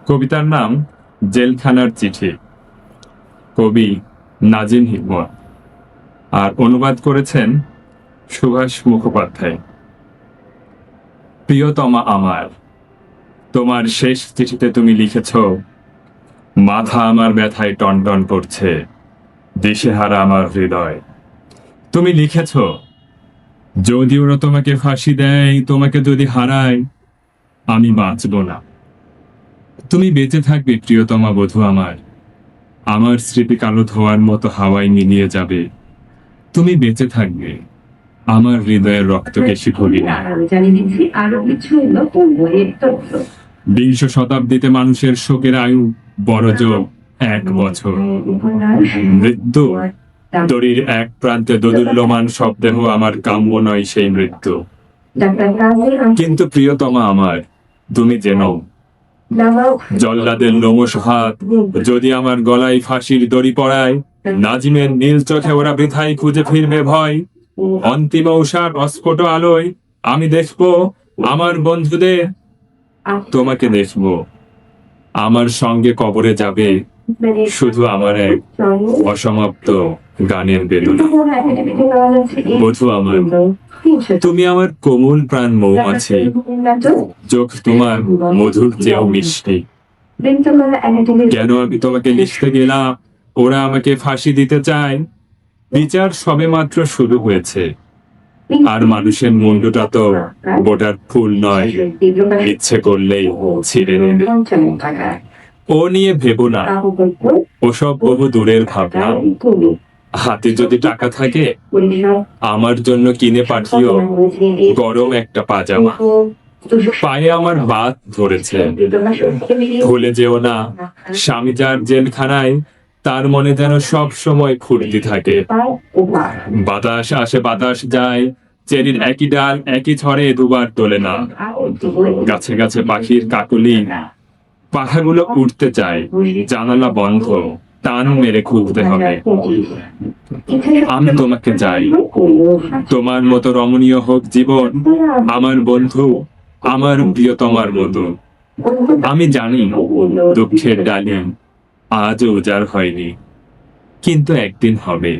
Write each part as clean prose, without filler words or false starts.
কবিতার নাম জেলখানার চিঠি। কবি নাজিম হিকমত, আর অনুবাদ করেছেন সুভাষ মুখোপাধ্যায়। প্রিয়তমা আমার, তোমার শেষ চিঠিতে তুমি লিখেছ, মাথা আমার ব্যথায় টনটন করছে, দিশেহারা আমার হৃদয়। তুমি লিখেছ, যদি ওরা তোমাকে ফাঁসি দেয়, তোমাকে যদি হারায়, আমি বাঁচব না। তুমি বেঁচে থাকবে প্রিয়তমা বধূ আমার, আমার স্মৃতি কালো ধোয়ার মতো হাওয়ায় মিলিয়ে যাবে। তুমি বেঁচে থাকবে, আমার হৃদয়ের রক্তকেশী ভরিয়ে। বিংশ শতাব্দীতে মানুষের শোকের আয়ু বড়জোর 1 বছর। মৃত্যু দড়ির এক প্রান্তে দোদুল্যমান শব্দেহ আমার কাম্য নয় সেই মৃত্যু। কিন্তু প্রিয়তমা আমার, তুমি জেনো, জল্লাদের লোমশ হাত যদি আমার গলায় ফাঁসির দড়ি পড়ায়, নাজিমের নীল চোখে ওরা বৃথাই খুঁজে ফিরবে ভয়। অন্তিম উষার অস্ফুট আলোয় আমি দেখবো আমার বন্ধুদের, তোমাকে দেখবো। আমার সঙ্গে কবরে যাবে শুধু আমার এক অসমাপ্ত গানের বেদনা। বধূ আমার, তুমি আমার কোমল প্রাণ মৌমাছি, চোখ তোমার মধুর চেয়েও মিষ্টি। কেন আমি তোমাকে লিখতে গেলাম, ওরা আমাকে ফাঁসি দিতে চায়। বিচার সবে মাত্র শুরু হয়েছে, আর মানুষের মুন্ডুটা তো বোটার ফুল নয়, ইচ্ছে করলেই ছিঁড়ে নেবে। ও নিয়ে ভেবো না, ওসব বহু দূরের ভাবনা। হাতে যদি টাকা থাকে, আমার জন্য কিনে পাঠিও গরম একটা পাজামা। পায়ে আমার বাত ধরেছে, ভুলে যেও না, স্বামী যার জেলখানায়, তার মনে যেন সব সময় ফুর্তি থাকে। বাতাস আসে বাতাস যায়, চেরির একই ডাল একই ছড়ে দুবার তোলে না। গাছে গাছে পাখির কাকলি, পাখাগুলো উঠতে চায়, জানালা বন্ধ, টান মেরে খুলতে হবে। আমি তোমাকে চাই, তোমার মতো রমণীয় হোক জীবন, আমার বন্ধু, আমার প্রিয়তমার মতো। আমি জানি দুঃখের ডালি আজও উজাড় হয়নি, কিন্তু একদিন হবে।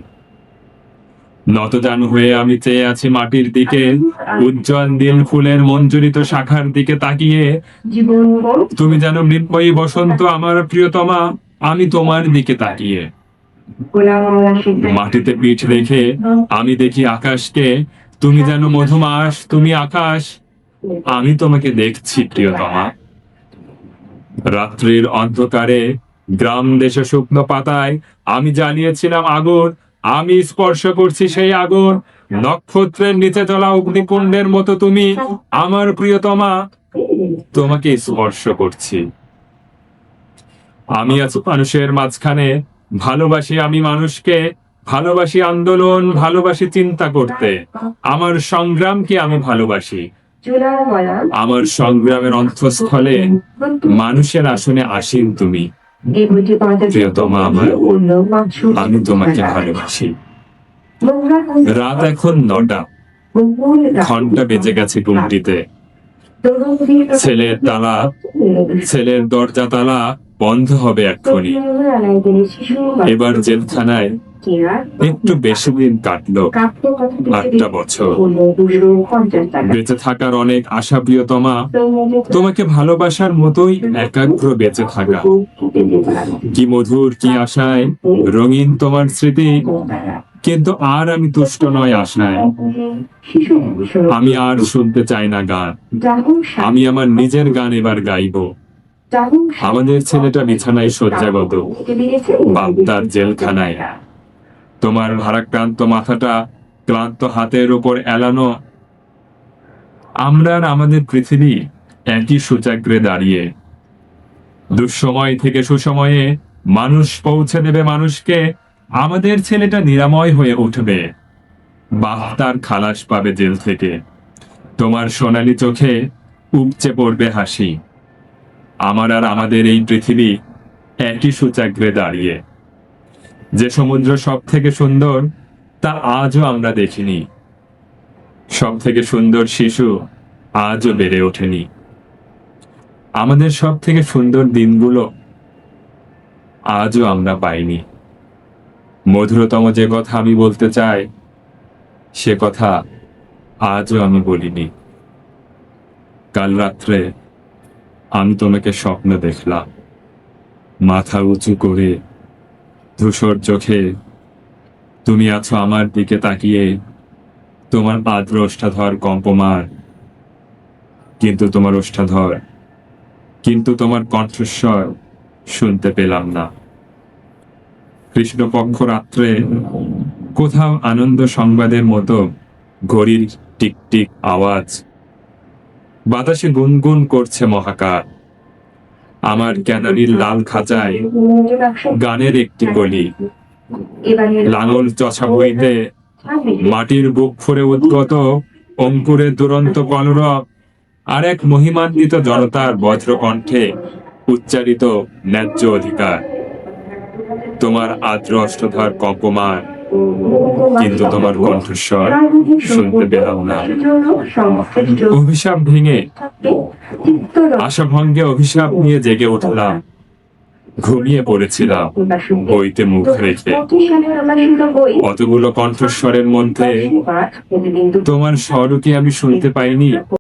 নতজানু হয়ে আমি চেয়ে আছি মাটির দিকে, উজ্জ্বল দিল ফুলের মঞ্জুরিত শাখার দিকে তাকিয়ে। তুমি যেন মৃন্ময়ী বসন্ত আমার প্রিয়তমা, আমি তোমার দিকে তাকিয়ে। মাটিতে পিঠ রেখে আমি দেখি আকাশকে, তুমি যেন মধুমাস, তুমি আকাশ, আমি তোমাকে দেখছি প্রিয়তমা। রাত্রির অন্ধকারে গ্রাম দেশে শুকনো পাতায় আমি জ্বালিয়েছিলাম আগুন, আমি স্পর্শ করছি সেই আগুন। নক্ষত্রের নিচে জ্বলা অগ্নিকুণ্ডের মতো তুমি আমার প্রিয়তমা, তোমাকে স্পর্শ করছি। আমি আছি মানুষের মাঝখানে, ভালোবাসি আমি মানুষকে, ভালোবাসি আন্দোলন, ভালোবাসি চিন্তা করতে। আমার সংগ্রামকে আমি ভালোবাসি। আমার সংগ্রামের অন্তঃস্থলে মানুষের আসনে আসীন তুমি প্রিয়তমা আমার, আমি তোমাকে ভালোবাসি। রাত এখন 9টা, ঘন্টা বেজে গেছে ঘুমটিতে। ছেলের দরজা তালা বন্ধ হবে এক্ষুনি। এবার জেলখানায় একটু বেশি দিন কাটলো, 8টা বছর। বেঁচে থাকার অনেক আশা প্রিয়তমা, তোমাকে ভালোবাসার মতোই একাগ্র বেঁচে থাকা। কি মধুর, কি আশায় রঙিন তোমার স্মৃতি, কিন্তু আর আমি তুষ্ট নয় আশায়। আমি আর শুনতে চাই না গান, আমি আমার নিজের গান এবার গাইব। আমাদের ছেলেটা বিছানায় শয্যাগত, বাগদার জেলখানায়। তোমার ভারাক্রান্ত মাথাটা ক্লান্ত হাতের উপর এলানো। আমরা আর আমাদের পৃথিবী একই সূচাগ্রে দাঁড়িয়ে। দুঃসময় থেকে সুসময়ে মানুষ পৌঁছে দেবে মানুষকে, আমাদের ছেলেটা নিরাময় হয়ে উঠবে, বাহতার খালাস পাবে জেল থেকে। তোমার সোনালী চোখে উপচে পড়বে হাসি। আমার আর আমাদের এই পৃথিবী একই সূচাগ্রে দাঁড়িয়ে। যে সমুদ্র সব থেকে সুন্দর তা আজও আমরা দেখিনি, সব থেকে সুন্দর শিশু আজও বেড়ে ওঠেনি। আমাদের সব থেকে সুন্দর দিনগুলো আজও আমরা পাইনি। মধুরতম যে কথা আমি বলতে চাই সে কথা আজও আমি বলিনি। কাল রাত্রে আমি তোমাকে স্বপ্নে দেখলাম, মাথা উঁচু করে ধূসর চোখে তুমি আছো আমার দিকে তাকিয়ে, তোমার আদ্র ওষ্ঠাধর কম্পমান, কিন্তু তোমার কণ্ঠস্বর শুনতে পেলাম না। কৃষ্ণপক্ষ রাত্রে কোথাও আনন্দ সংবাদের মতো ঘড়ির টিকটিক আওয়াজ, বাতাসে গুনগুন করছে মহাকার। আমার ক্যানারির লাল খাঁচায় গানের একটি গলি, লাঙল চষা বইতে মাটির বুক ফুরে উদ্গত অঙ্কুরের দুরন্ত কলরব, আর এক মহিমান্বিত জনতার বজ্রকণ্ঠে উচ্চারিত ন্যায্য অধিকার। তোমার আদ্র অষ্টধর কম্পমান, কিন্তু তোমার কণ্ঠস্বর শুনতে পেলাম না। অভিশাপ ভেঙে আশা ভঙ্গে অভিশাপ নিয়ে জেগে উঠলাম, ঘুমিয়ে পড়েছিলাম বইতে মুখ রেখে। অতগুলো কণ্ঠস্বরের মধ্যে তোমার স্বরও কি আমি শুনতে পাইনি?